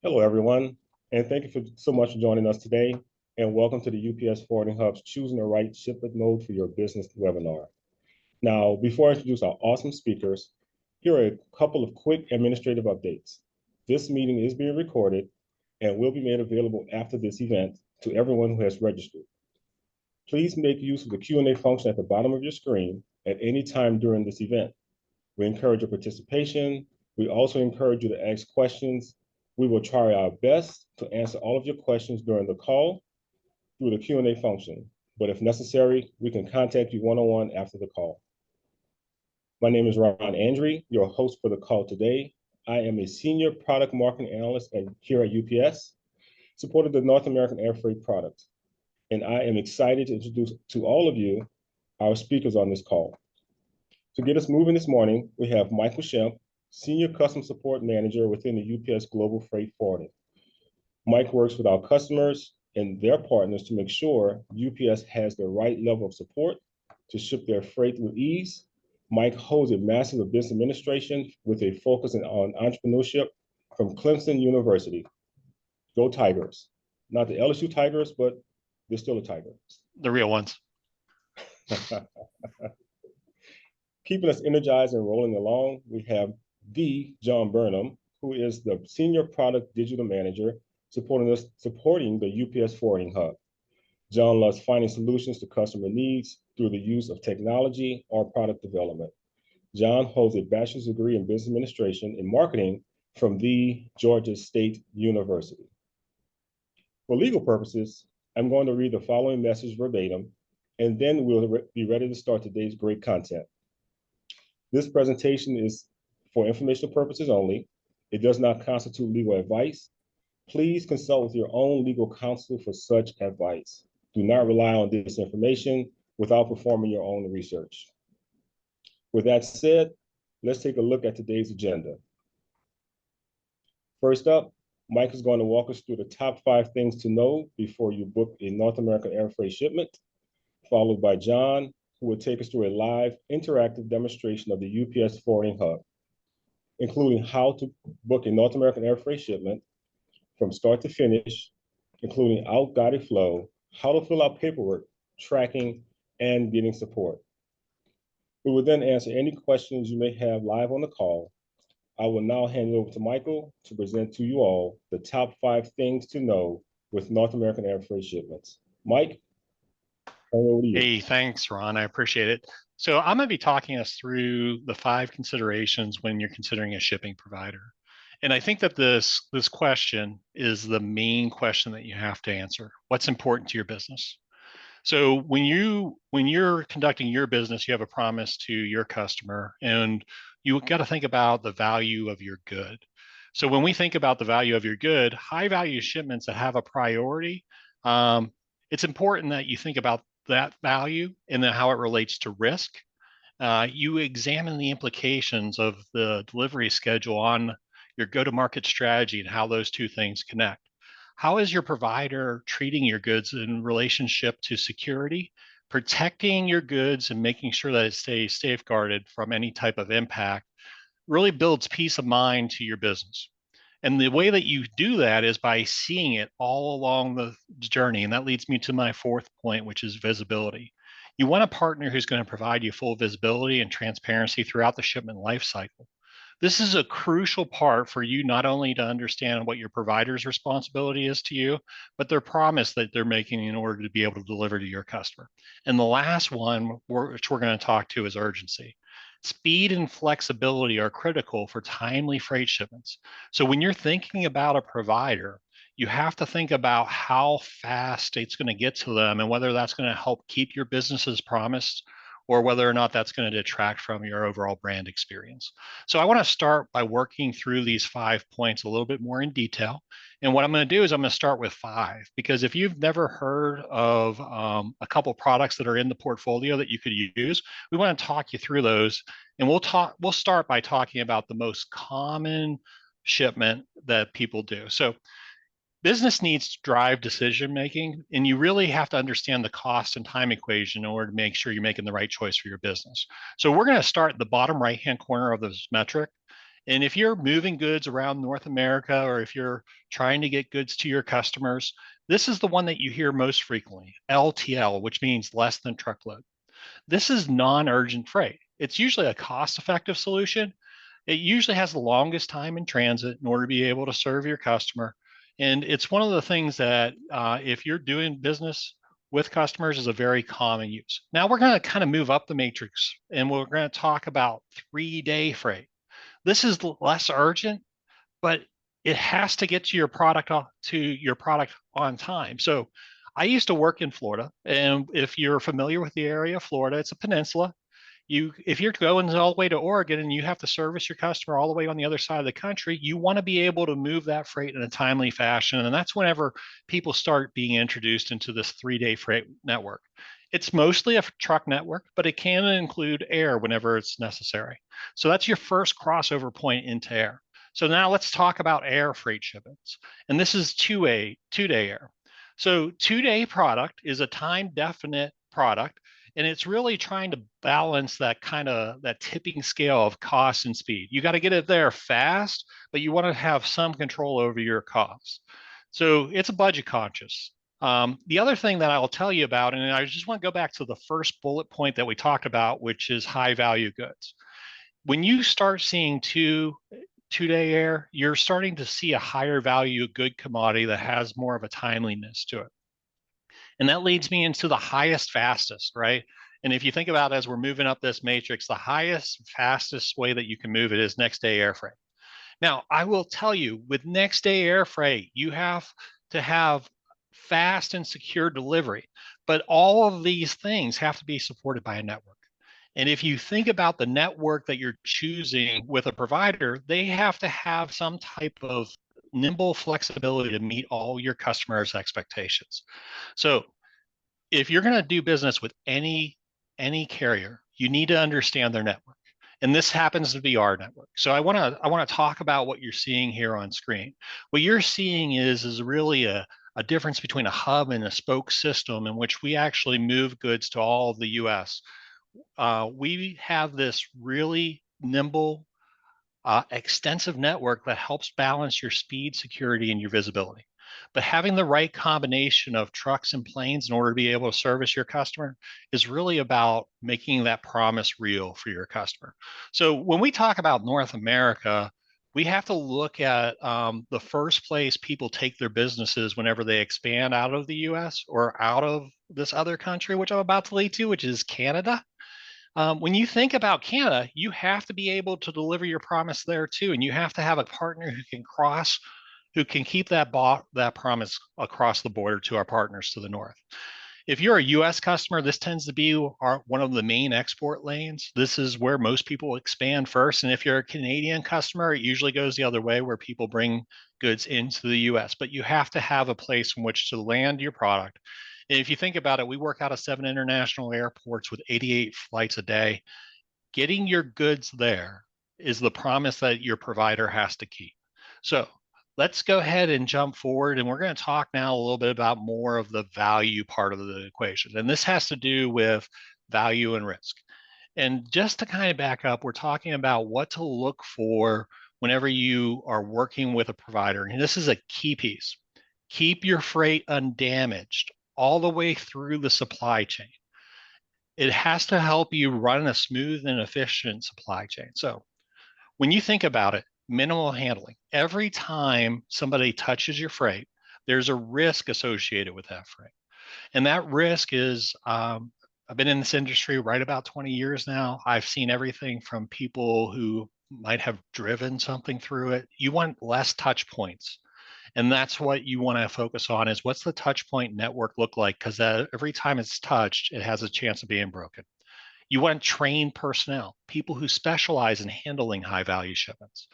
Hello, everyone, and thank you so much for joining us today, and welcome to the UPS Forwarding Hub's Choosing the Right Shipment Mode for Your Business webinar. Now, before I introduce our awesome speakers, here are a couple of quick administrative updates. This meeting is being recorded and will be made available after this event to everyone who has registered. Please make use of the Q&A function at the bottom of your screen at any time during this event. We encourage your participation. We also encourage you to ask questions. We will try our best to answer all of your questions during the call through the Q&A function. But if necessary, we can contact you one-on-one after the call. My name is Ron Andre, your host for the call today. I am a senior product marketing analyst here at UPS, supporting the North American air freight product. And I am excited to introduce to all of you our speakers on this call. To get us moving this morning, we have Michael Shemp, Senior Customer Support Manager within the UPS Global Freight Forwarding. Mike works with our customers and their partners to make sure UPS has the right level of support to ship their freight with ease. Mike holds a Master's of Business Administration with a focus on entrepreneurship from Clemson University. Go Tigers. Not the LSU Tigers, but they're still a Tiger. The real ones. Keeping us energized and rolling along, we have the John Burnham, who is the Senior Product Digital Manager supporting the UPS Forwarding Hub. John loves finding solutions to customer needs through the use of technology or product development. John holds a bachelor's degree in business administration and marketing from the Georgia State University. For legal purposes, I'm going to read the following message verbatim, and then we'll be ready to start today's great content. This presentation is for informational purposes only. It does not constitute legal advice. Please consult with your own legal counsel for such advice. Do not rely on this information without performing your own research. With that said, let's take a look at today's agenda. First up, Mike is going to walk us through the top 5 things to know before you book a North American air freight shipment, followed by John, who will take us through a live interactive demonstration of the UPS Forwarding Hub, including how to book a North American air freight shipment from start to finish, including out-guided flow, how to fill out paperwork, tracking, and getting support. We will then answer any questions you may have live on the call. I will now hand it over to Michael to present to you all the top 5 things to know with North American air freight shipments. Mike? Hey, thanks, Ron. I appreciate it. So I'm going to be talking us through the 5 considerations when you're considering a shipping provider. And I think that this question is the main question that you have to answer. What's important to your business? So when you're conducting your business, you have a promise to your customer, and you got to think about the value of your good. So when we think about the value of your good, high value shipments that have a priority, it's important that you think about that value and then how it relates to risk. You examine the implications of the delivery schedule on your go-to-market strategy and how those two things connect. How is your provider treating your goods in relationship to security, protecting your goods and making sure that it stays safeguarded from any type of impact really builds peace of mind to your business. And the way that you do that is by seeing it all along the journey. And that leads me to my 4th point, which is visibility. You want a partner who's going to provide you full visibility and transparency throughout the shipment lifecycle. This is a crucial part for you not only to understand what your provider's responsibility is to you, but their promise that they're making in order to be able to deliver to your customer. And the last one, which we're going to talk to, is urgency. Speed and flexibility are critical for timely freight shipments. So when you're thinking about a provider, you have to think about how fast it's going to get to them and whether that's going to help keep your business as promised or whether or not that's going to detract from your overall brand experience. So I want to start by working through these 5 points a little bit more in detail. And what I'm going to do is I'm going to start with 5, because if you've never heard of a couple products that are in the portfolio that you could use, we want to talk you through those. And we'll start by talking about the most common shipment that people do. So business needs to drive decision making, and you really have to understand the cost and time equation in order to make sure you're making the right choice for your business. So we're going to start at the bottom right hand corner of this metric, And if you're moving goods around North America, or if you're trying to get goods to your customers, this is the one that you hear most frequently, LTL, which means less than truckload. This is non-urgent freight. It's usually a cost-effective solution. It usually has the longest time in transit in order to be able to serve your customer. And it's one of the things that if you're doing business with customers is a very common use. Now we're going to kind of move up the matrix and we're going to talk about 3-day freight. This is less urgent, but it has to get to your product on time. So I used to work in Florida, and if you're familiar with the area of Florida, it's a peninsula. If you're going all the way to Oregon and you have to service your customer all the way on the other side of the country, you want to be able to move that freight in a timely fashion. And that's whenever people start being introduced into this 3-day freight network. It's mostly a truck network, but it can include air whenever it's necessary. So that's your first crossover point into air. So now let's talk about air freight shipments. And this is two-day air. So 2-day product is a time definite product, and it's really trying to balance that tipping scale of cost and speed. You got to get it there fast, but you want to have some control over your costs. So it's a budget conscious. The other thing that I'll tell you about, and I just want to go back to the first bullet point that we talked about, which is high value goods. When you start seeing two-day air, you're starting to see a higher value good commodity that has more of a timeliness to it. And that leads me into the highest, fastest, right? And if you think about it, as we're moving up this matrix, the highest, fastest way that you can move it is next day air freight. Now, I will tell you, with next day air freight, you have to have fast and secure delivery, but all of these things have to be supported by a network. And if you think about the network that you're choosing with a provider, they have to have some type of nimble flexibility to meet all your customers' expectations. So if you're going to do business with any carrier, you need to understand their network. And this happens to be our network. So I want to talk about what you're seeing here on screen. What you're seeing is really a difference between a hub and a spoke system in which we actually move goods to all of the US. We have this really nimble, extensive network that helps balance your speed, security, and your visibility. But having the right combination of trucks and planes in order to be able to service your customer is really about making that promise real for your customer. So when we talk about North America, we have to look at the first place people take their businesses whenever they expand out of the US or out of this other country, which I'm about to lead to, which is Canada. When you think about Canada, you have to be able to deliver your promise there too, and you have to have a partner who can keep that promise across the border to our partners to the north. If you're a U.S. customer, this tends to be one of the main export lanes. This is where most people expand first, and if you're a Canadian customer, it usually goes the other way, where people bring goods into the U.S. But you have to have a place from which to land your product. And if you think about it, we work out of 7 international airports with 88 flights a day. Getting your goods there is the promise that your provider has to keep. So let's go ahead and jump forward, and we're going to talk now a little bit about more of the value part of the equation. And this has to do with value and risk. And just to kind of back up, we're talking about what to look for whenever you are working with a provider. And this is a key piece. Keep your freight undamaged all the way through the supply chain. It has to help you run a smooth and efficient supply chain. So when you think about it, minimal handling, every time somebody touches your freight, there's a risk associated with that freight. And that risk is, I've been in this industry right about 20 years now. I've seen everything from people who might have driven something through it. You want less touch points. And that's what you want to focus on, is what's the touch point network look like? Because every time it's touched, it has a chance of being broken. You want trained personnel, people who specialize in handling high value shipments.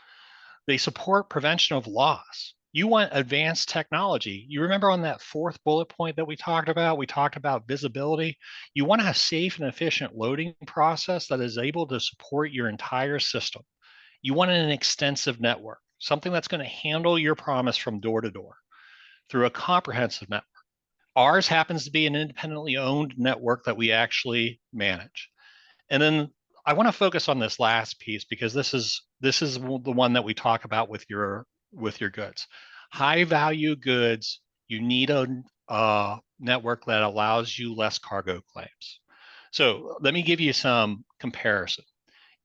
They support prevention of loss. You want advanced technology. You remember on that fourth bullet point that we talked about visibility. You want to have safe and efficient loading process that is able to support your entire system. You want an extensive network, something that's going to handle your promise from door to door through a comprehensive network. Ours happens to be an independently owned network that we actually manage. And then I want to focus on this last piece because this is the one that we talk about with your goods. High value goods, you need a network that allows you less cargo claims. So let me give you some comparison.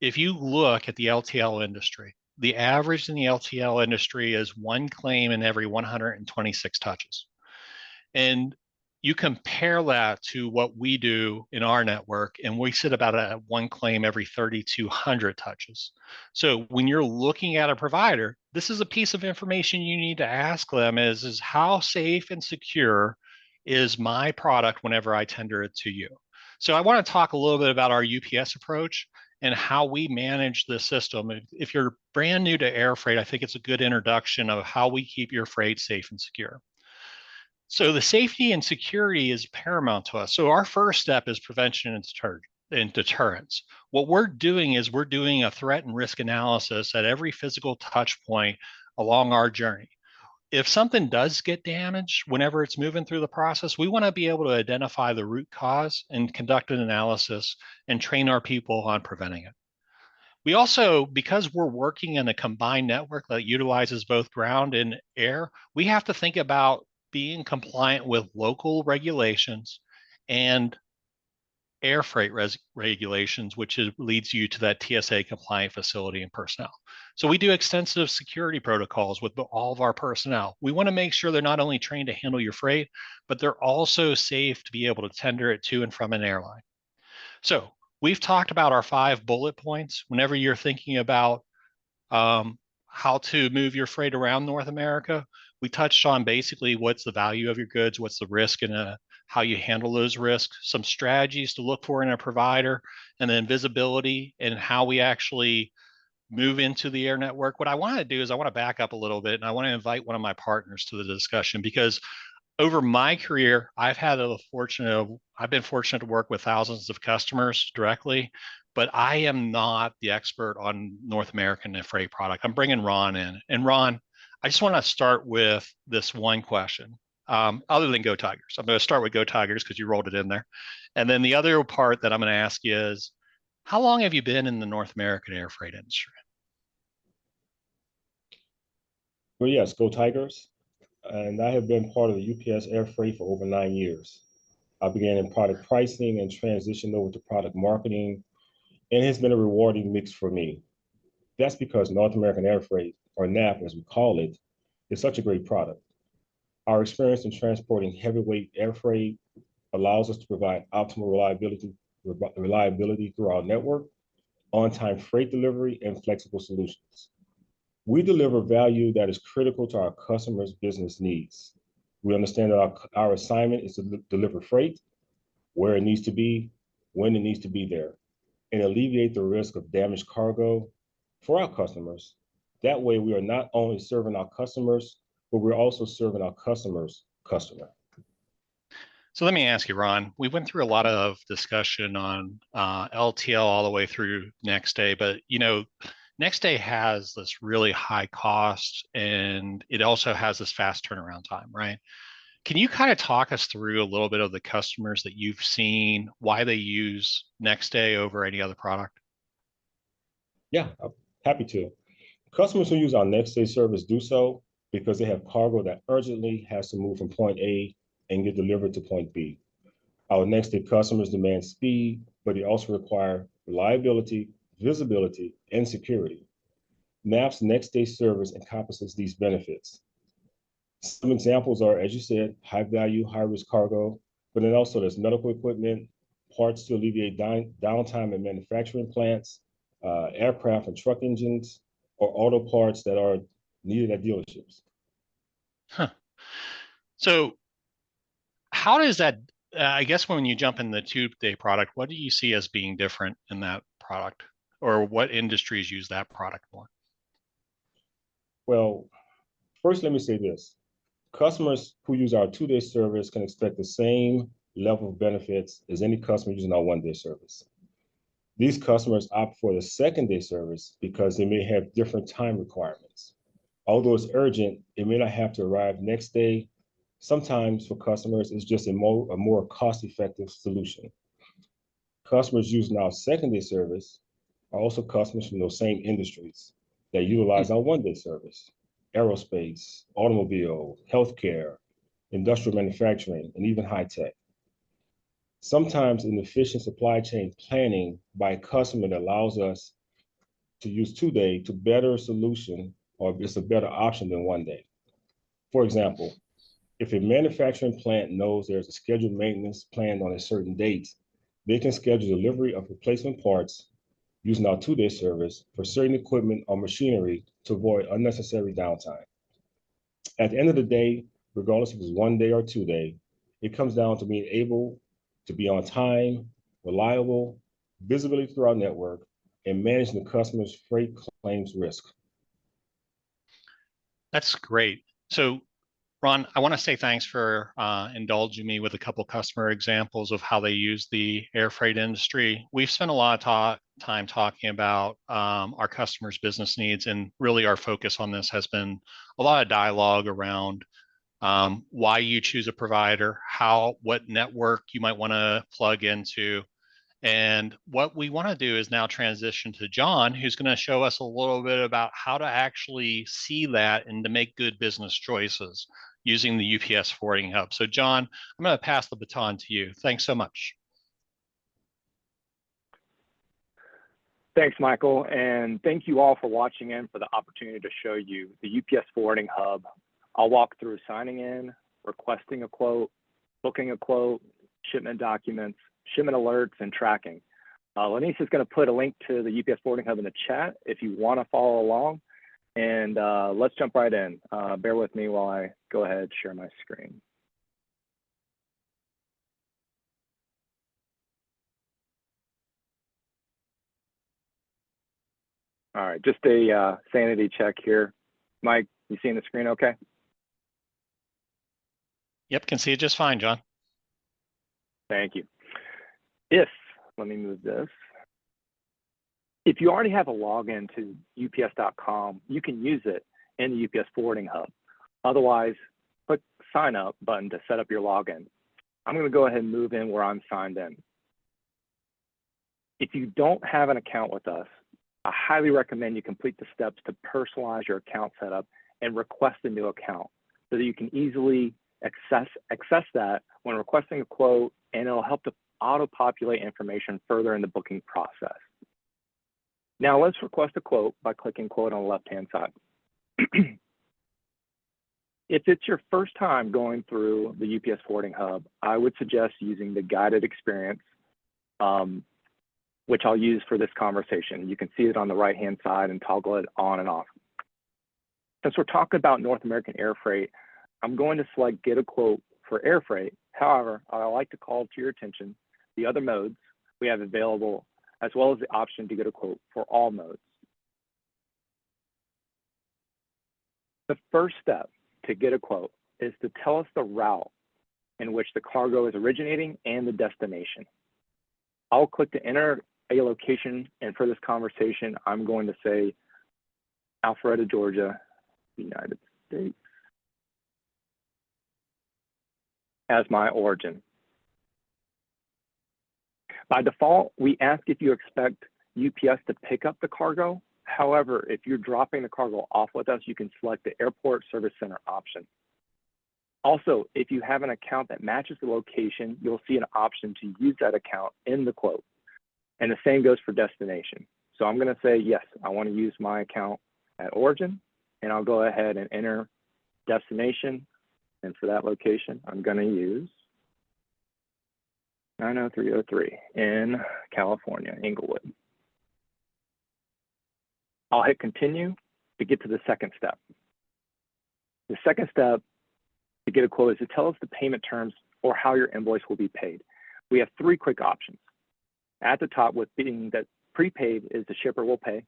If you look at the LTL industry, the average in the LTL industry is one claim in every 126 touches. And you compare that to what we do in our network, and we sit about at one claim every 3,200 touches. So when you're looking at a provider, this is a piece of information you need to ask them is how safe and secure is my product whenever I tender it to you? So I want to talk a little bit about our UPS approach and how we manage the system. If you're brand new to air freight, I think it's a good introduction of how we keep your freight safe and secure. So the safety and security is paramount to us. So our first step is prevention and deterrence. What we're doing is we're doing a threat and risk analysis at every physical touch point along our journey. If something does get damaged whenever it's moving through the process, we want to be able to identify the root cause and conduct an analysis and train our people on preventing it. We also, because we're working in a combined network that utilizes both ground and air, we have to think about being compliant with local regulations and air freight regulations, which leads you to that TSA compliant facility and personnel. So we do extensive security protocols with all of our personnel. We want to make sure they're not only trained to handle your freight, but they're also safe to be able to tender it to and from an airline. So we've talked about our 5 bullet points. Whenever you're thinking about how to move your freight around North America, we touched on basically what's the value of your goods, what's the risk, and how you handle those risks, some strategies to look for in a provider, and then visibility and how we actually move into the air network. What I want to do is I want to back up a little bit and I want to invite one of my partners to the discussion because over my career, I've been fortunate to work with thousands of customers directly, but I am not the expert on North American freight product. I'm bringing Ron in. And Ron, I just want to start with this one question. Other than Go Tigers, I'm going to start with Go Tigers because you rolled it in there. And then the other part that I'm going to ask you is, how long have you been in the North American air freight industry? Well, yes, go Tigers. And I have been part of the UPS Air Freight for over 9 years. I began in product pricing and transitioned over to product marketing, and it's been a rewarding mix for me. That's because North American Air Freight, or NAP as we call it, is such a great product. Our experience in transporting heavyweight air freight allows us to provide optimal reliability through our network, on-time freight delivery, and flexible solutions. We deliver value that is critical to our customers' business needs. We understand that our assignment is to deliver freight where it needs to be, when it needs to be there, and alleviate the risk of damaged cargo for our customers. That way, we are not only serving our customers, but we're also serving our customers' customer. So let me ask you, Ron, we went through a lot of discussion on LTL all the way through next day, but next day has this really high cost and it also has this fast turnaround time, right? Can you kind of talk us through a little bit of the customers that you've seen, why they use next day over any other product? Yeah, I'm happy to. Customers who use our next day service do so because they have cargo that urgently has to move from point A and get delivered to point B. Our next day customers demand speed, but they also require reliability, visibility, and security. NAP's next day service encompasses these benefits. Some examples are, as you said, high value, high risk cargo, but then also there's medical equipment, parts to alleviate downtime in manufacturing plants, aircraft and truck engines, or auto parts that are needed at dealerships. Huh. So how does that, I guess when you jump in the 2-day product, what do you see as being different in that product? Or what industries use that product more? Well, first, let me say this. Customers who use our 2-day service can expect the same level of benefits as any customer using our 1-day service. These customers opt for the 2nd-day service because they may have different time requirements. Although it's urgent, it may not have to arrive next day. Sometimes for customers, it's just a more cost-effective solution. Customers using our 2nd-day service are also customers from those same industries that utilize our one-day service: aerospace, automobile, healthcare, industrial manufacturing, and even high tech. Sometimes an efficient supply chain planning by a customer that allows us to use 2 day to better solution, or it's a better option than 1 day. For example, if a manufacturing plant knows there's a scheduled maintenance planned on a certain date, they can schedule delivery of replacement parts using our 2 day service for certain equipment or machinery to avoid unnecessary downtime. At the end of the day, regardless if it's 1 day or 2 day, it comes down to being able to be on time, reliable, visibility through our network, and managing the customer's freight claims risk. That's great. So Ron, I want to say thanks for indulging me with a couple customer examples of how they use the air freight industry. We've spent a lot of time talking about our customers' business needs, and really our focus on this has been a lot of dialogue around why you choose a provider, what network you might want to plug into. And what we want to do is now transition to John, who's going to show us a little bit about how to actually see that and to make good business choices using the UPS Forwarding Hub. So John, I'm going to pass the baton to you. Thanks so much. Thanks, Michael, and thank you all for watching in for the opportunity to show you the UPS Forwarding Hub. I'll walk through signing in, requesting a quote, booking a quote, shipment documents, shipment alerts, and tracking. Lanice is going to put a link to the UPS Forwarding Hub in the chat if you want to follow along. And let's jump right in. Bear with me while I go ahead and share my screen. All right, just a sanity check here. Mike, you seeing the screen okay? Yep, can see it just fine, John. Thank you. Let me move this. If you already have a login to ups.com, you can use it in the UPS Forwarding Hub. Otherwise, click Sign Up button to set up your login. I'm going to go ahead and move in where I'm signed in. If you don't have an account with us, I highly recommend you complete the steps to personalize your account setup and request a new account so that you can easily access that when requesting a quote, and it'll help to auto-populate information further in the booking process. Now let's request a quote by clicking quote on the left-hand side. If it's your first time going through the UPS Forwarding Hub, I would suggest using the guided experience, which I'll use for this conversation. You can see it on the right-hand side and toggle it on and off. Since we're talking about North American air freight, I'm going to select get a quote for air freight. However, I like to call to your attention the other modes we have available, as well as the option to get a quote for all modes. The first step to get a quote is to tell us the route in which the cargo is originating and the destination. I'll click to enter a location, and for this conversation, I'm going to say Alpharetta, Georgia, United States, as my origin. By default, we ask if you expect UPS to pick up the cargo. However, if you're dropping the cargo off with us, you can select the Airport Service Center option. Also, if you have an account that matches the location, you'll see an option to use that account in the quote. And the same goes for destination. So I'm going to say, yes, I want to use my account at origin, and I'll go ahead and enter destination. And for that location, I'm going to use 90303 in California, Inglewood. I'll hit continue to get to the second step. The second step to get a quote is to tell us the payment terms or how your invoice will be paid. We have three quick options. At the top, with being that prepaid is the shipper will pay,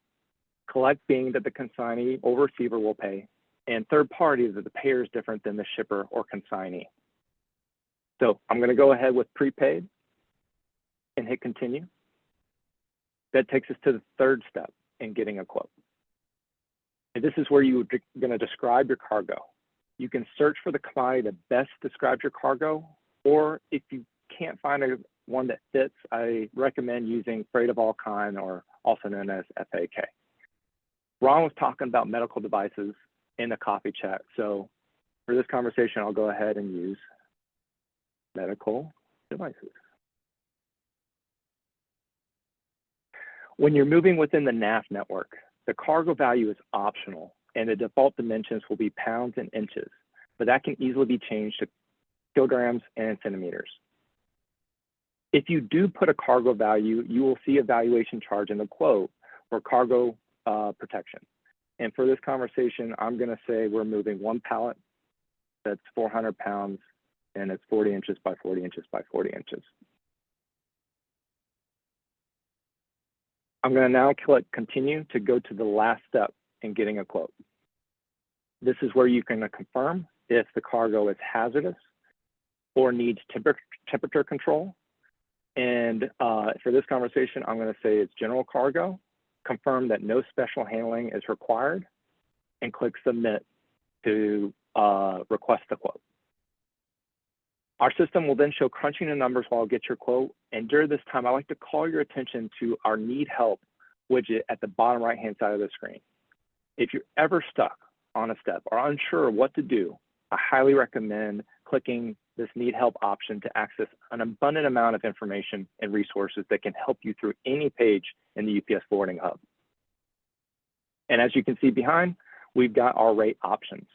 collect being that the consignee or receiver will pay, and third party is that the payer is different than the shipper or consignee. So I'm going to go ahead with prepaid and hit continue. That takes us to the third step in getting a quote. And this is where you're going to describe your cargo. You can search for the commodity that best describes your cargo, or if you can't find one that fits, I recommend using freight of all kind, or also known as FAK. Ron was talking about medical devices in the coffee chat. So for this conversation, I'll go ahead and use medical devices. When you're moving within the NAF network, the cargo value is optional, and the default dimensions will be pounds and inches, but that can easily be changed to kilograms and centimeters. If you do put a cargo value, you will see a valuation charge in the quote for cargo protection. And for this conversation, I'm going to say we're moving one pallet that's 400 pounds, and it's 40 inches by 40 inches by 40 inches. I'm going to now click continue to go to the last step in getting a quote. This is where you can confirm if the cargo is hazardous or needs temperature control. And for this conversation, I'm going to say it's general cargo, confirm that no special handling is required, and click submit to request the quote. Our system will then show crunching the numbers while it gets your quote. And during this time, I like to call your attention to our need help widget at the bottom right-hand side of the screen. If you're ever stuck on a step or unsure what to do, I highly recommend clicking this need help option to access an abundant amount of information and resources that can help you through any page in the UPS Forwarding Hub. And as you can see behind, we've got our rate options.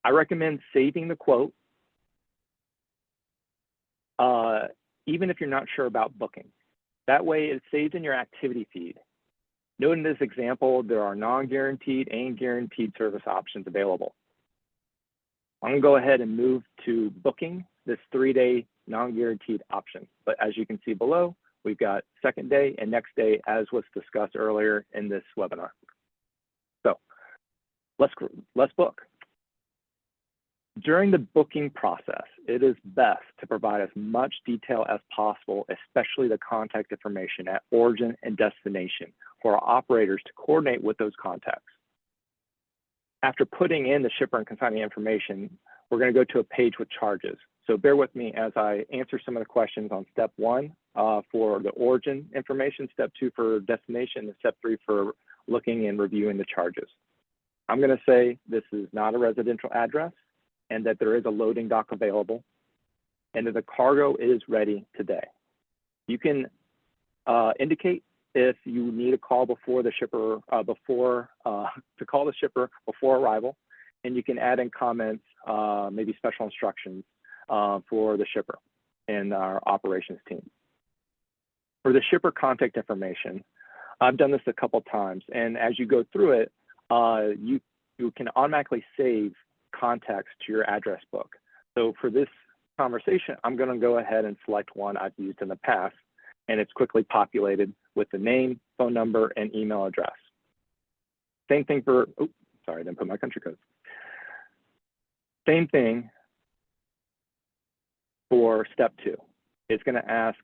I recommend saving the quote, even if you're not sure about booking. That way it saves in your activity feed. Note in this example, there are non-guaranteed and guaranteed service options available. I'm gonna go ahead and move to booking this 3-day non-guaranteed option. But as you can see below, we've got second day and next day, as was discussed earlier in this webinar. So let's book. During the booking process, it is best to provide as much detail as possible, especially the contact information at origin and destination, for our operators to coordinate with those contacts. After putting in the shipper and consignee information, we're going to go to a page with charges. So bear with me as I answer some of the questions on step 1 for the origin information, step 2 for destination, and step 3 for looking and reviewing the charges. I'm going to say this is not a residential address, and that there is a loading dock available, and that the cargo is ready today. You can indicate if you need a call before the shipper, to call the shipper before arrival, and you can add in comments, maybe special instructions for the shipper and our operations team. For the shipper contact information, I've done this a couple times, and as you go through it, you can automatically save contacts to your address book. So for this conversation, I'm going to go ahead and select one I've used in the past, and it's quickly populated with the name, phone number, and email address. Same thing for, oops, sorry, I didn't put my country code. Same thing for step 2. It's going to ask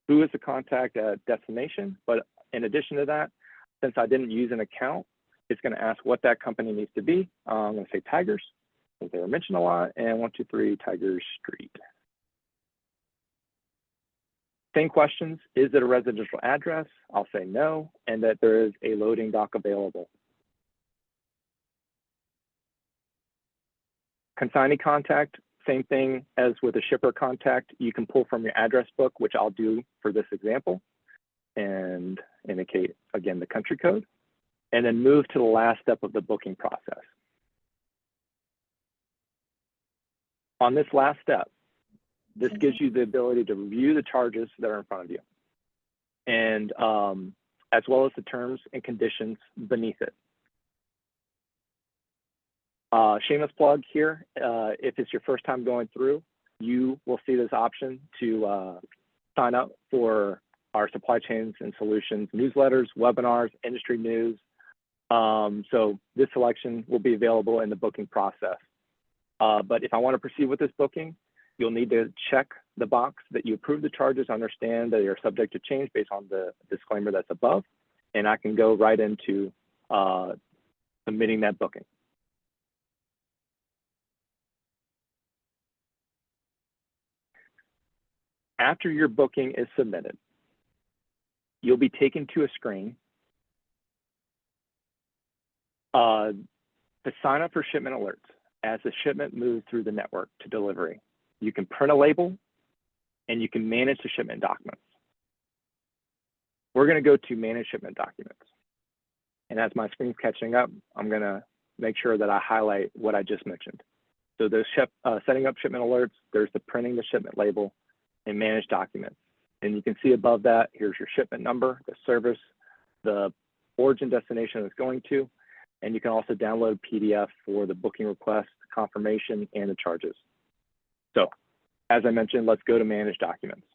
who is the contact at destination, but in addition to that, since I didn't use an account, it's going to ask what that company needs to be. I'm going to say Tigers, because they were mentioned a lot, and 123 Tigers Street. Same questions, is it a residential address? I'll say no, and that there is a loading dock available. Consignee contact, same thing as with a shipper contact. You can pull from your address book, which I'll do for this example, and indicate, again, the country code, and then move to the last step of the booking process. On this last step, this gives you the ability to review the charges that are in front of you, and as well as the terms and conditions beneath it. Shameless plug here, if it's your first time going through, you will see this option to sign up for our supply chains and solutions newsletters, webinars, industry news. So this selection will be available in the booking process. But if I want to proceed with this booking, you'll need to check the box that you approve the charges, understand that you're subject to change based on the disclaimer that's above, and I can go right into submitting that booking. After your booking is submitted, you'll be taken to a screen to sign up for shipment alerts as the shipment moves through the network to delivery. You can print a label and you can manage the shipment documents. We're going to go to manage shipment documents. And as my screen's catching up, I'm going to make sure that I highlight what I just mentioned. So there's setting up shipment alerts, there's the printing the shipment label, and manage documents. And you can see above that, here's your shipment number, the service, the origin destination it's going to, and you can also download a PDF for the booking request, confirmation, and the charges. So as I mentioned, let's go to manage documents.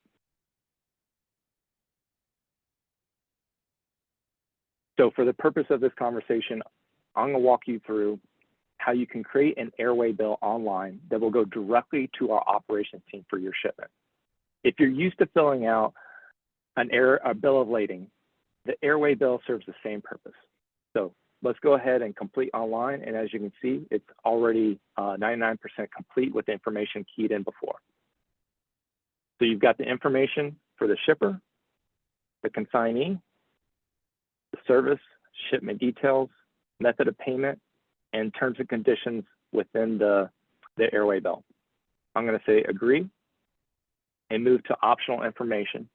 So for the purpose of this conversation, I'm going to walk you through how you can create an airway bill online that will go directly to our operations team for your shipment. If you're used to filling out a bill of lading, the airway bill serves the same purpose. So let's go ahead and complete online. And as you can see, it's already 99% complete with the information keyed in before. So you've got the information for the shipper, the consignee, the service, shipment details, method of payment, and terms and conditions within the airway bill. I'm going to say agree and move to optional information,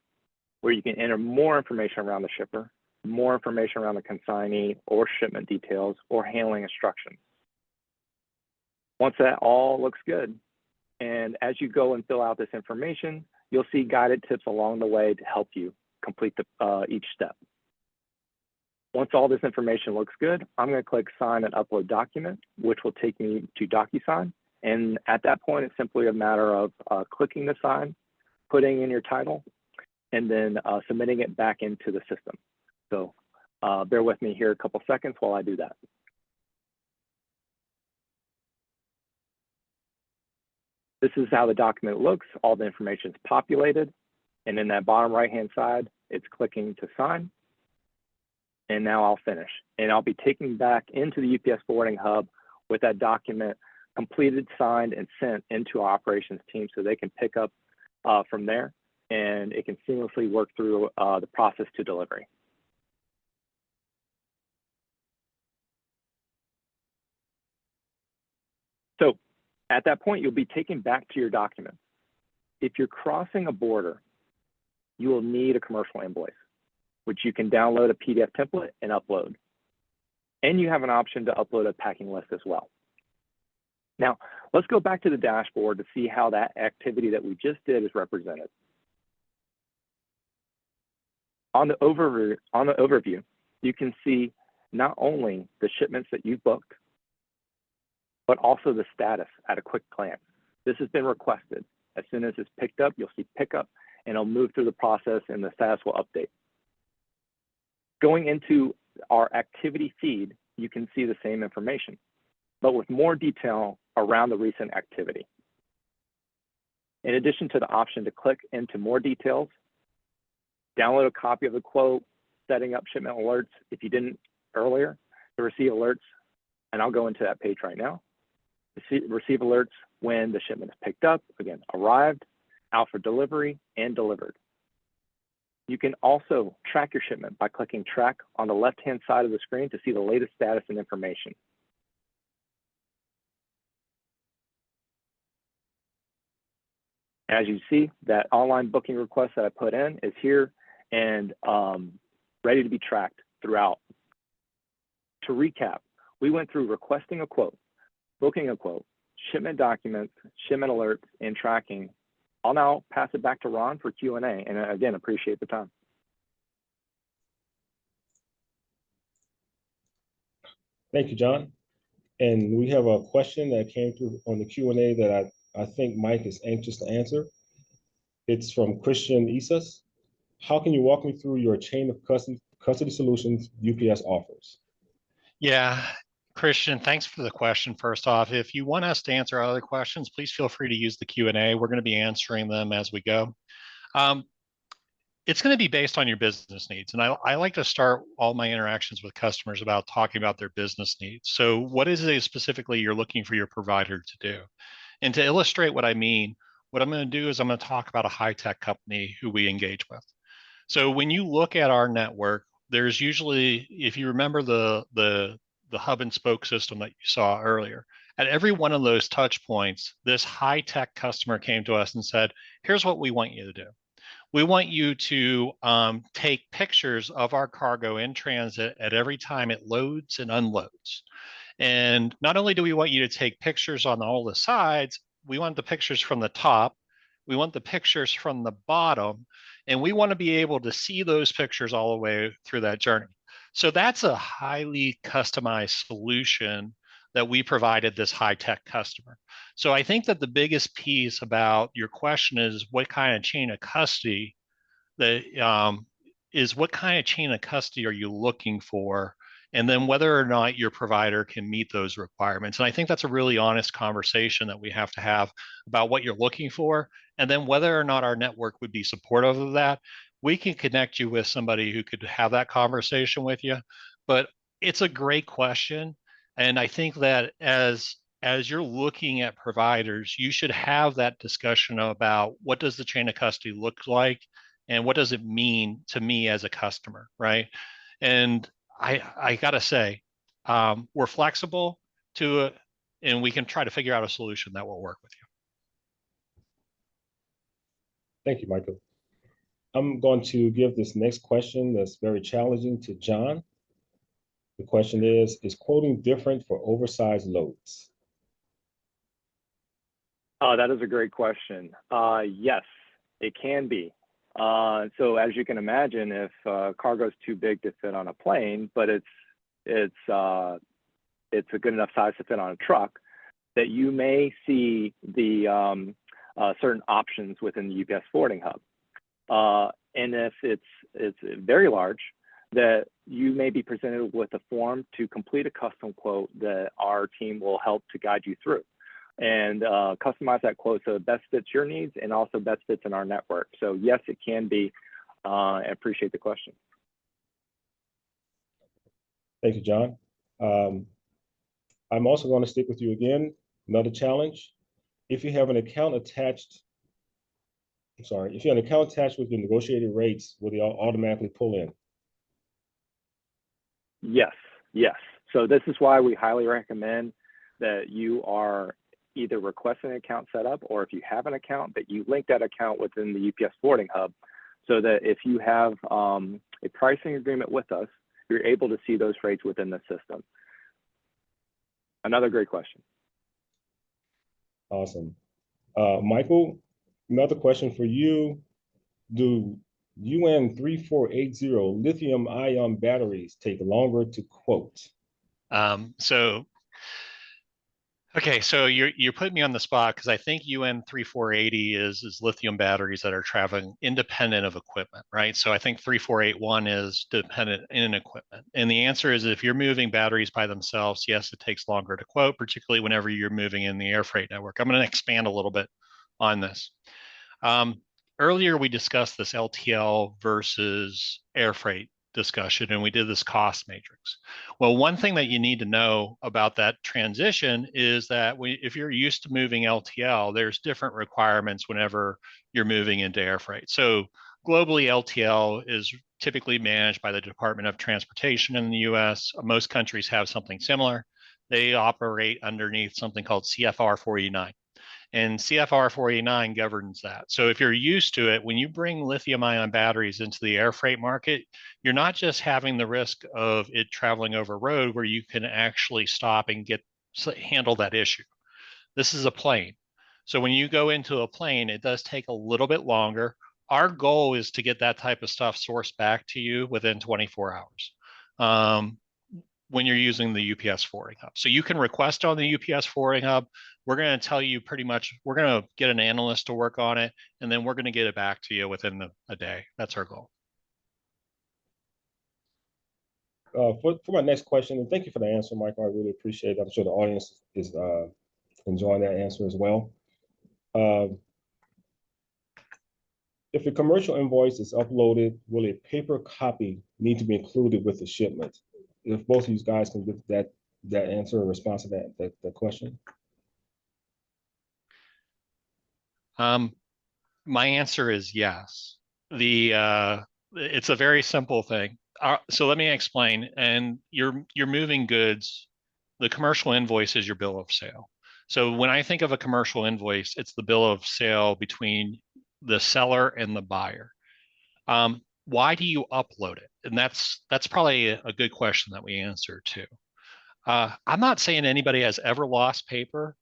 where you can enter more information around the shipper, more information around the consignee or shipment details or handling instructions. Once that all looks good, and as you go and fill out this information, you'll see guided tips along the way to help you complete each step. Once all this information looks good, I'm going to click sign and upload document, which will take me to DocuSign. And at that point, it's simply a matter of clicking the sign, putting in your title, and then submitting it back into the system. So bear with me here a couple seconds while I do that. This is how the document looks. All the information is populated. And in that bottom right-hand side, it's clicking to sign. And now I'll finish. And I'll be taken back into the UPS Forwarding Hub with that document completed, signed, and sent into our operations team so they can pick up from there, and it can seamlessly work through the process to delivery. So at that point, you'll be taken back to your documents. If you're crossing a border, you will need a commercial invoice, which you can download a PDF template and upload. And you have an option to upload a packing list as well. Now, let's go back to the dashboard to see how that activity that we just did is represented. On the overview, you can see not only the shipments that you've booked, but also the status at a quick glance. This has been requested. As soon as it's picked up, you'll see pickup, and it'll move through the process and the status will update. Going into our activity feed, you can see the same information, but with more detail around the recent activity. In addition to the option to click into more details, download a copy of the quote, setting up shipment alerts if you didn't earlier to receive alerts, and I'll go into that page right now. Receive alerts when the shipment is picked up, again, arrived, out for delivery, and delivered. You can also track your shipment by clicking track on the left-hand side of the screen to see the latest status and information. As you see, that online booking request that I put in is here and ready to be tracked throughout. To recap, we went through requesting a quote, booking a quote, shipment documents, shipment alerts, and tracking. I'll now pass it back to Ron for Q&A, and again, appreciate the time. Thank you, John. And we have a question that came through on the Q&A that I think Mike is anxious to answer. It's from Christian Isas. How can you walk me through your chain of custody solutions UPS offers? Yeah, Christian, thanks for the question. First off, if you want us to answer other questions, please feel free to use the Q&A. We're going to be answering them as we go. It's going to be based on your business needs. And I like to start all my interactions with customers about talking about their business needs. So what is it specifically you're looking for your provider to do? And to illustrate what I mean, what I'm going to do is I'm going to talk about a high-tech company who we engage with. So when you look at our network, there's usually, if you remember the hub and spoke system that you saw earlier, at every one of those touch points, this high-tech customer came to us and said, here's what we want you to do. We want you to take pictures of our cargo in transit at every time it loads and unloads. And not only do we want you to take pictures on all the sides, we want the pictures from the top, we want the pictures from the bottom, and we want to be able to see those pictures all the way through that journey. So that's a highly customized solution that we provided this high-tech customer. So I think that the biggest piece about your question is what kind of chain of custody that is what kind of chain of custody are you looking for? And then whether or not your provider can meet those requirements. And I think that's a really honest conversation that we have to have about what you're looking for. And then whether or not our network would be supportive of that, we can connect you with somebody who could have that conversation with you. But it's a great question. And I think that as you're looking at providers, you should have that discussion about what does the chain of custody look like and what does it mean to me as a customer, right? And I gotta say, we're flexible to it, and we can try to figure out a solution that will work with you. Thank you, Michael. I'm going to give this next question that's very challenging to John. The question is quoting different for oversized loads? That is a great question. Yes, it can be. So as you can imagine, if cargo is too big to fit on a plane, but it's a good enough size to fit on a truck, that you may see the certain options within the UPS forwarding hub. And if it's very large, that you may be presented with a form to complete a custom quote that our team will help to guide you through and customize that quote so it best fits your needs and also best fits in our network. So yes, it can be. I appreciate the question. Thank you, John. I'm also going to stick with you again. Another challenge. If you have an account attached, if you have an account attached with your negotiated rates, will they automatically pull in? Yes, yes. So this is why we highly recommend that you are either requesting an account setup, or if you have an account, that you link that account within the UPS forwarding hub, so that if you have a pricing agreement with us, you're able to see those rates within the system. Another great question. Awesome. Michael, another question for you. Do UN 3480 lithium ion batteries take longer to quote? Okay, so you're putting me on the spot because I think UN 3480 is lithium batteries that are traveling independent of equipment, right? So I think 3481 is dependent in equipment. And the answer is if you're moving batteries by themselves, yes, it takes longer to quote, particularly whenever you're moving in the air freight network. I'm going to expand a little bit on this. Earlier, we discussed this LTL versus air freight discussion, and we did this cost matrix. Well, one thing that you need to know about that transition is that if you're used to moving LTL, there's different requirements whenever you're moving into air freight. So globally, LTL is typically managed by the Department of Transportation in the US. Most countries have something similar. They operate underneath something called CFR 489. And CFR 489 governs that. So if you're used to it, when you bring lithium ion batteries into the air freight market, you're not just having the risk of it traveling over road where you can actually stop and handle that issue. This is a plane. So when you go into a plane, it does take a little bit longer. Our goal is to get that type of stuff sourced back to you within 24 hours. When you're using the UPS forwarding hub. So you can request on the UPS forwarding hub. We're going to tell you pretty much, we're going to get an analyst to work on it, and then we're going to get it back to you within a day. That's our goal. For my next question, and thank you for the answer, Michael. I really appreciate it. I'm sure the audience is enjoying that answer as well. If a commercial invoice is uploaded, will a paper copy need to be included with the shipment? If both of you guys can give that answer or response to that question. My answer is yes. It's a very simple thing. So let me explain. And you're moving goods. The commercial invoice is your bill of sale. So when I think of a commercial invoice, it's the bill of sale between the seller and the buyer. Why do you upload it? And that's probably a good question that we answer too. I'm not saying anybody has ever lost paper,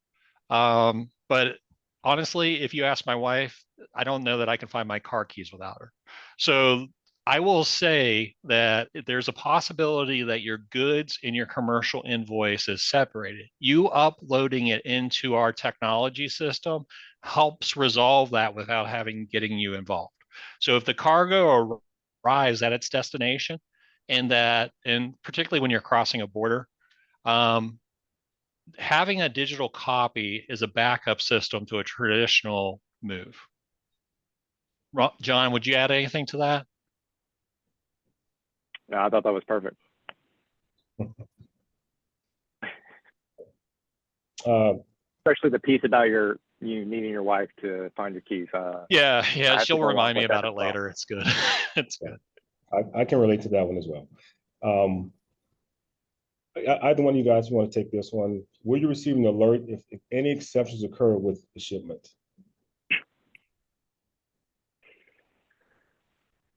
but honestly, if you ask my wife, I don't know that I can find my car keys without her. So I will say that there's a possibility that your goods and your commercial invoice is separated. You uploading it into our technology system helps resolve that without getting you involved. So if the cargo arrives at its destination, and particularly when you're crossing a border, having a digital copy is a backup system to a traditional move. John, would you add anything to that? No, I thought that was perfect. Especially the piece about you needing your wife to find your keys. Yeah, she'll remind me about it later. It's good. It's good. I can relate to that one as well. Either one of you guys want to take this one. Will you receive an alert if any exceptions occur with the shipment?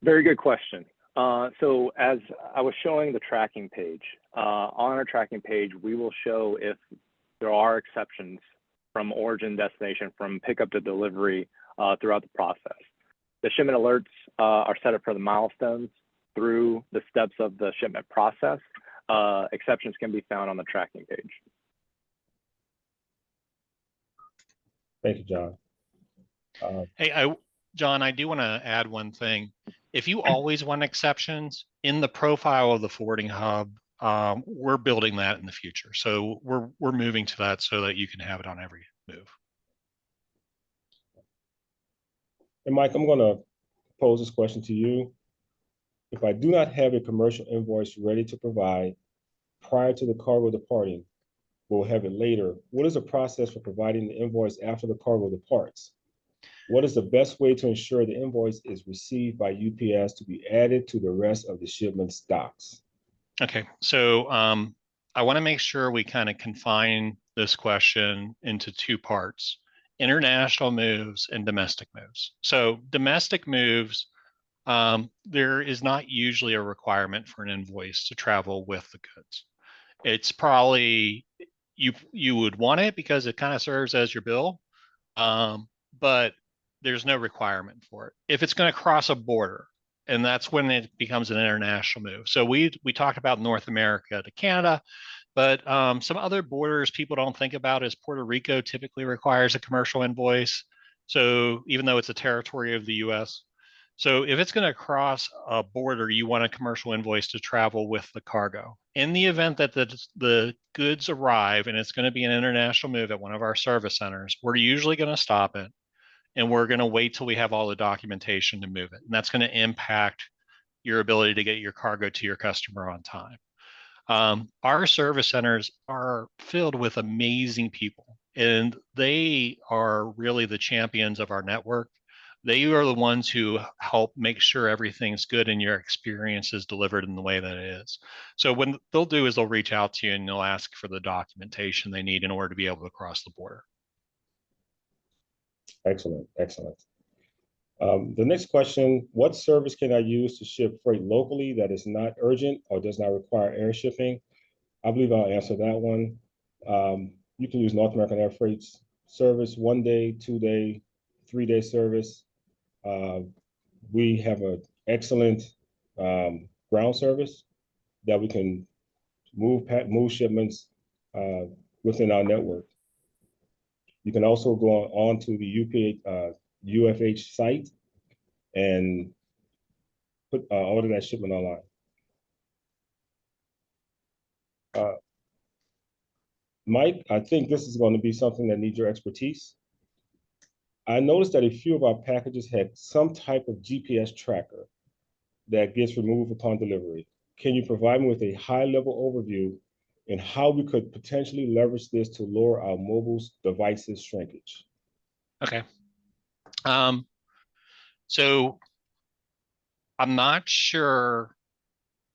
Very good question. So as I was showing the tracking page, on our tracking page, we will show if there are exceptions from origin destination, from pickup to delivery throughout the process. The shipment alerts are set up for the milestones through the steps of the shipment process. Exceptions can be found on the tracking page. Thank you, John. Hey, John, I do want to add one thing. If you always want exceptions in the profile of the forwarding hub, we're building that in the future. So we're moving to that so that you can have it on every move. And Mike, I'm going to pose this question to you. If I do not have a commercial invoice ready to provide prior to the cargo departing, we'll have it later. What is the process for providing the invoice after the cargo departs? What is the best way to ensure the invoice is received by UPS to be added to the rest of the shipment stocks? Okay, so I want to make sure we kind of confine this question into two parts: international moves and domestic moves. So domestic moves, there is not usually a requirement for an invoice to travel with the goods. It's probably you would want it because it kind of serves as your bill, but there's no requirement for it. If it's going to cross a border, and that's when it becomes an international move. So we talked about North America to Canada, but some other borders people don't think about is Puerto Rico typically requires a commercial invoice. So even though it's a territory of the US. So if it's going to cross a border, you want a commercial invoice to travel with the cargo. In the event that the goods arrive and it's going to be an international move at one of our service centers, we're usually going to stop it and we're going to wait till we have all the documentation to move it. And that's going to impact your ability to get your cargo to your customer on time. Our service centers are filled with amazing people, and they are really the champions of our network. They are the ones who help make sure everything's good and your experience is delivered in the way that it is. So what they'll do is they'll reach out to you and they'll ask for the documentation they need in order to be able to cross the border. Excellent, excellent. The next question, what service can I use to ship freight locally that is not urgent or does not require air shipping? I believe I'll answer that one. You can use North American Air Freight's service, 1 day, 2 day, 3 day service. We have an excellent ground service that we can move shipments within our network. You can also go on to the UFH site and order that shipment online. Mike, I think this is going to be something that needs your expertise. I noticed that a few of our packages had some type of GPS tracker that gets removed upon delivery. Can you provide me with a high-level overview and how we could potentially leverage this to lower our mobile devices shrinkage? Okay. Um, so I'm not sure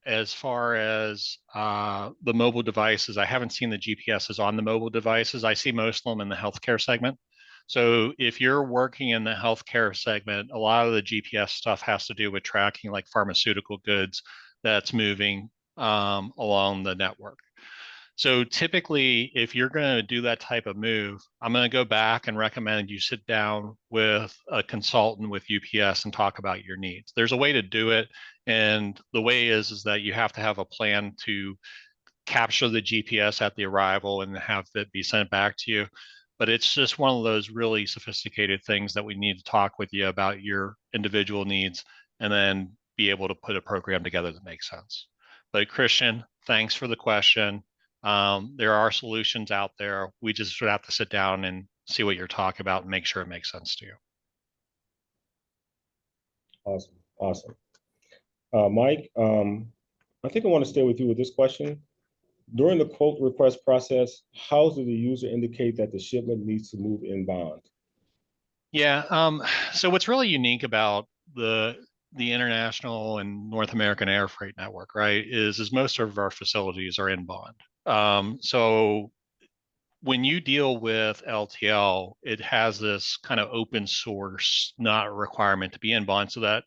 as far as the mobile devices. I haven't seen the GPSs on the mobile devices. I see most of them in the healthcare segment. So if you're working in the healthcare segment, a lot of the GPS stuff has to do with tracking like pharmaceutical goods that's moving along the network. So typically, if you're going to do that type of move, I'm going to go back and recommend you sit down with a consultant with UPS and talk about your needs. There's a way to do it, and the way is that you have to have a plan to capture the GPS at the arrival and have it be sent back to you. But it's just one of those really sophisticated things that we need to talk with you about your individual needs and then be able to put a program together that makes sense. But Christian, thanks for the question. There are solutions out there. We just would have to sit down and see what you're talking about and make sure it makes sense to you. Awesome, awesome. Mike, I think I want to stay with you with this question. During the quote request process, how does the user indicate that the shipment needs to move inbound? Yeah. So what's really unique about the international and North American air freight network, right, is most of our facilities are in bond. So when you deal with LTL, it has this kind of open source, not a requirement to be in bond. So that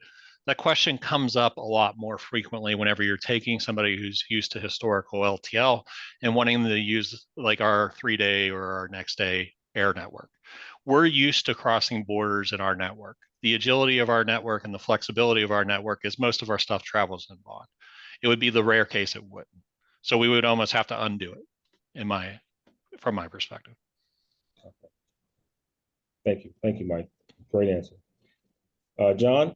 question comes up a lot more frequently whenever you're taking somebody who's used to historical LTL and wanting to use like our 3-day or our next day air network. We're used to crossing borders in our network. The agility of our network and the flexibility of our network is most of our stuff travels in bond. It would be the rare case it wouldn't. So we would almost have to undo it from my perspective. Thank you, Mike. Great answer. John,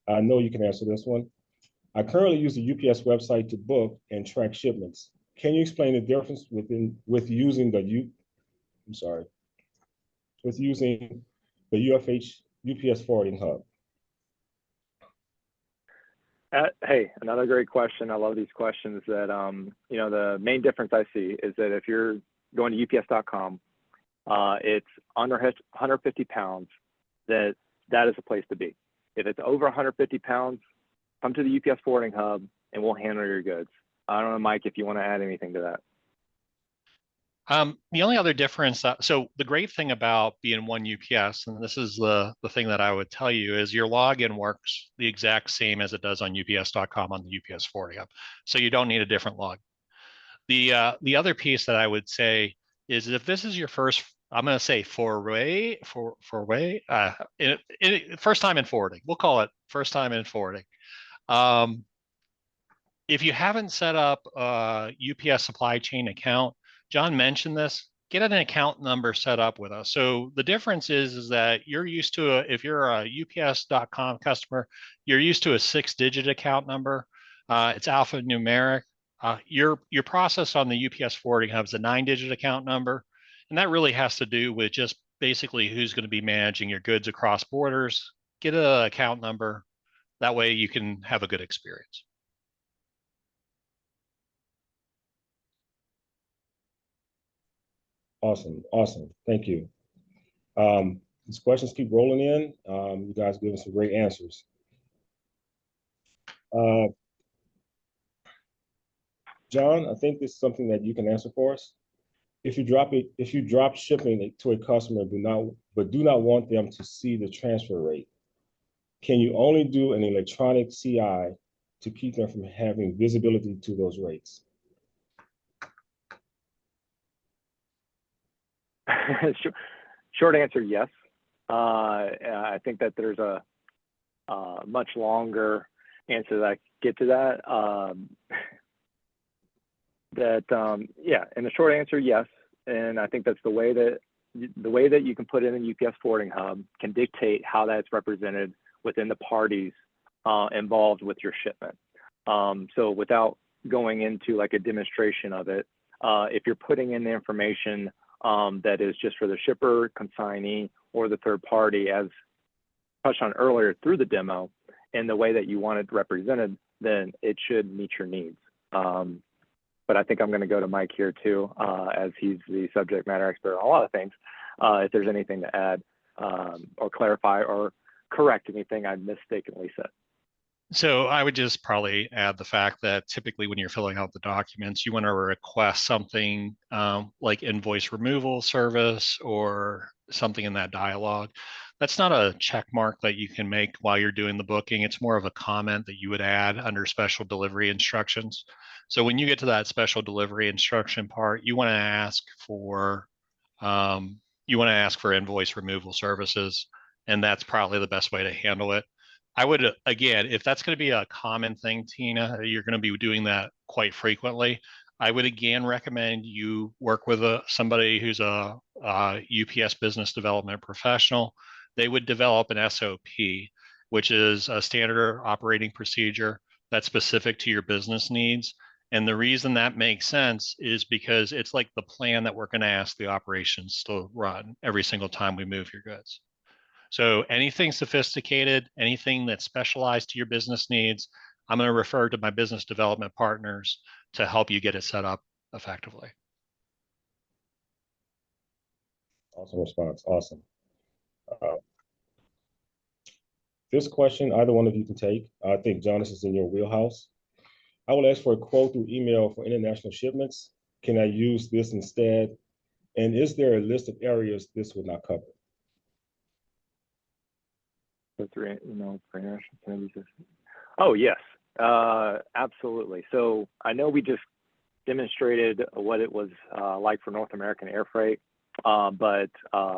I know you can answer this one. I currently use the UPS website to book and track shipments. Can you explain the difference with using the UFH UPS forwarding hub? Hey, another great question. I love these questions. That the main difference I see is that if you're going to ups.com, it's under 150 pounds, that is a place to be. If it's over 150 pounds, come to the UPS forwarding hub and we'll handle your goods. I don't know, Mike, if you want to add anything to that. The only other difference, so the great thing about being one UPS, and this is the thing that I would tell you, is your login works the exact same as it does on ups.com on the UPS forwarding hub. So you don't need a different log. The other piece that I would say is if this is your first, I'm going to say first time in forwarding. We'll call it first time in forwarding. If you haven't set up a UPS supply chain account, John mentioned this, get an account number set up with us. So the difference is that you're used to, if you're a ups.com customer, you're used to a 6-digit account number. It's alphanumeric. Your process on the UPS forwarding hub is a 9-digit account number. And that really has to do with just basically who's going to be managing your goods across borders. Get an account number. That way you can have a good experience. Awesome, awesome. Thank you. These questions keep rolling in. You guys giving some great answers. John, I think this is something that you can answer for us. If you drop shipping to a customer, but do not want them to see the transfer rate, can you only do an electronic CI to keep them from having visibility to those rates? Short answer, yes. I think that there's a much longer answer that I get to that. Yeah, and the short answer, yes. And I think that's the way that you can put in an UPS forwarding hub can dictate how that's represented within the parties involved with your shipment. So without going into like a demonstration of it, if you're putting in the information that is just for the shipper, consignee, or the third party, as touched on earlier through the demo, and the way that you want it represented, then it should meet your needs. But I think I'm going to go to Mike here too, as he's the subject matter expert on a lot of things, if there's anything to add. or clarify or correct anything I mistakenly said. So I would just probably add the fact that typically when you're filling out the documents, you want to request something like invoice removal service or something in that dialogue. That's not a check mark that you can make while you're doing the booking. It's more of a comment that you would add under special delivery instructions. So when you get to that special delivery instruction part, you want to ask for invoice removal services, and that's probably the best way to handle it. I would, again, if that's going to be a common thing, Tina, you're going to be doing that quite frequently. I would again recommend you work with somebody who's a UPS business development professional. They would develop an SOP, which is a standard operating procedure that's specific to your business needs. And the reason that makes sense is because it's like the plan that we're going to ask the operations to run every single time we move your goods. So anything sophisticated, anything that's specialized to your business needs, I'm going to refer to my business development partners to help you get it set up effectively. Awesome response. Awesome. This question, either one of you can take. I think, John, this is in your wheelhouse. I will ask for a quote through email for international shipments. Can I use this instead? And is there a list of areas this would not cover? Oh, yes, absolutely. So I know we just demonstrated what it was like for North American air freight, but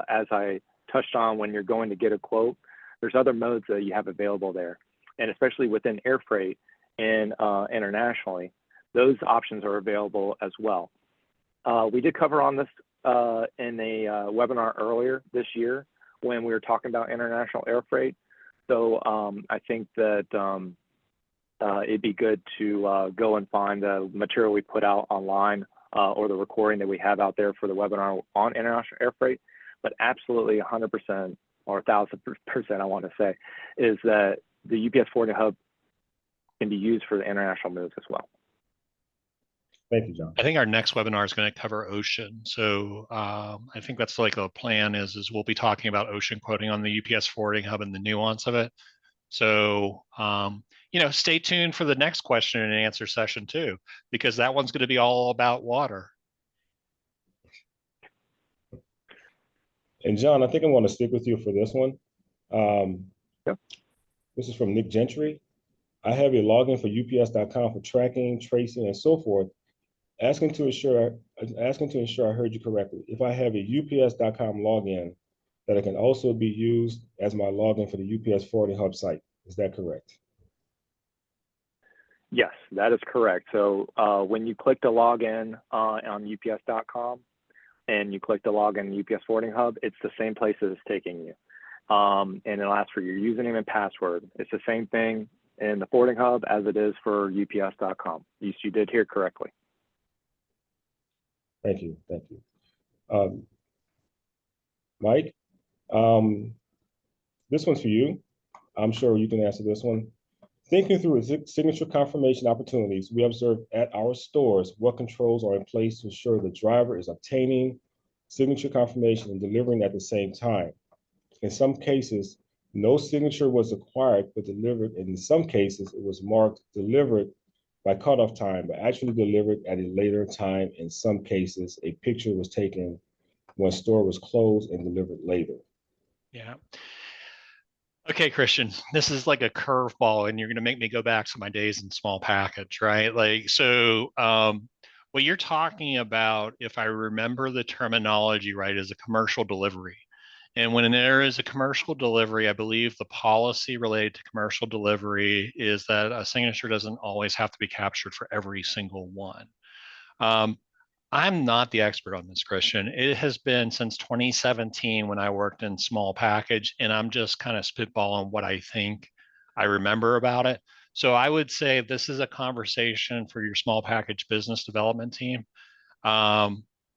as I touched on, when you're going to get a quote, there's other modes that you have available there. And especially within air freight and internationally, those options are available as well. We did cover on this in a webinar earlier this year when we were talking about international air freight. So I think that it'd be good to go and find the material we put out online or the recording that we have out there for the webinar on international air freight. But absolutely 100% or 1,000%, I want to say, is that the UPS Forwarding Hub can be used for the international moves as well. Thank you, John. I think our next webinar is going to cover ocean. So I think that's like a plan is we'll be talking about ocean quoting on the UPS Forwarding Hub and the nuance of it. So, stay tuned for the next question and answer session too, because that one's going to be all about water. And John, I think I'm going to stick with you for this one. Yep. This is from Nick Gentry. I have a login for ups.com for tracking, tracing, and so forth. Asking to ensure I heard you correctly. If I have a ups.com login, that it can also be used as my login for the UPS Forwarding Hub site. Is that correct? Yes, that is correct. So when you click the login on ups.com and you click the login UPS Forwarding Hub, it's the same place that it's taking you. And it'll ask for your username and password. It's the same thing in the Forwarding Hub as it is for ups.com. You did hear correctly. Thank you. Thank you. Mike, this one's for you. I'm sure you can answer this one. Thinking through signature confirmation opportunities, we observed at our stores what controls are in place to ensure the driver is obtaining signature confirmation and delivering at the same time. In some cases, no signature was acquired but delivered, and in some cases, it was marked delivered by cutoff time, but actually delivered at a later time. In some cases, a picture was taken when store was closed and delivered later. Yeah. Okay, Christian, this is like a curveball, and you're going to make me go back to my days in small package, right? What you're talking about, if I remember the terminology right, is a commercial delivery. And when there is a commercial delivery, I believe the policy related to commercial delivery is that a signature doesn't always have to be captured for every single one. I'm not the expert on this, Christian. It has been since 2017 when I worked in small package, and I'm just kind of spitballing what I think I remember about it. So I would say this is a conversation for your small package business development team.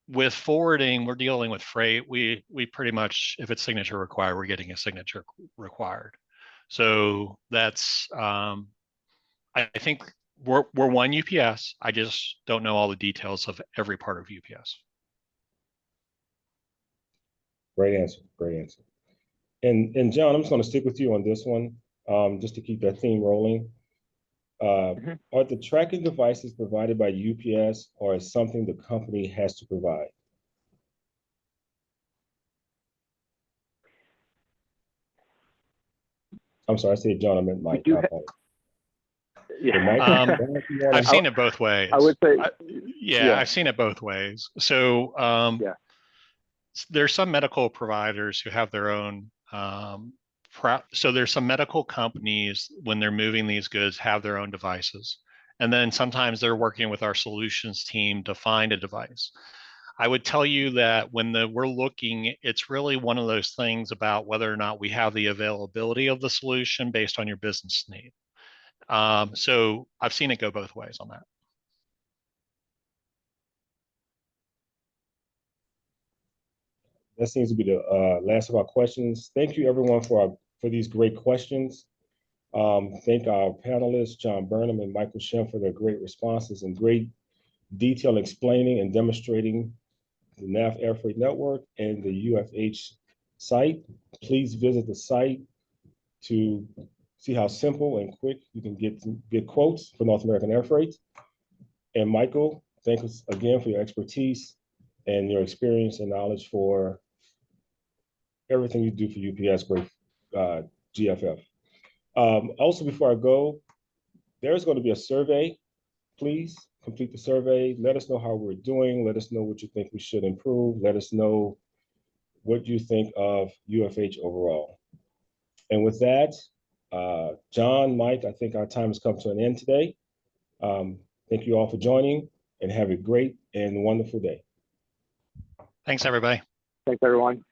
With forwarding, we're dealing with freight. We pretty much, if it's signature required, we're getting a signature required. So that's, I think we're one UPS. I just don't know all the details of every part of UPS. Great answer. Great answer. And John, I'm just going to stick with you on this one, just to keep that theme rolling. Are the tracking devices provided by UPS, or is something the company has to provide? I'm sorry, I said John, I meant Mike. Yeah. I've seen it both ways. I would say, yeah, I've seen it both ways. So yeah. there's some medical providers who have their own. So there's some medical companies, when they're moving these goods, have their own devices. And then sometimes they're working with our solutions team to find a device. I would tell you that when we're looking, it's really one of those things about whether or not we have the availability of the solution based on your business need. So I've seen it go both ways on that. That seems to be the last of our questions. Thank you, everyone, for these great questions. Thank our panelists, John Burnham and Michael Shem, for their great responses and great detail explaining and demonstrating the NAF Air Freight Network and the UFH site. Please visit the site to see how simple and quick you can get quotes for North American Air Freight. And Michael, thank us again for your expertise and your experience and knowledge for everything you do for UPS, great GFF. Also, before I go, there's going to be a survey. Please complete the survey. Let us know how we're doing. Let us know what you think we should improve. Let us know what you think of UFH overall. And with that, John, Mike, I think our time has come to an end today. Thank you all for joining, and have a great and wonderful day. Thanks, everybody. Thanks, everyone.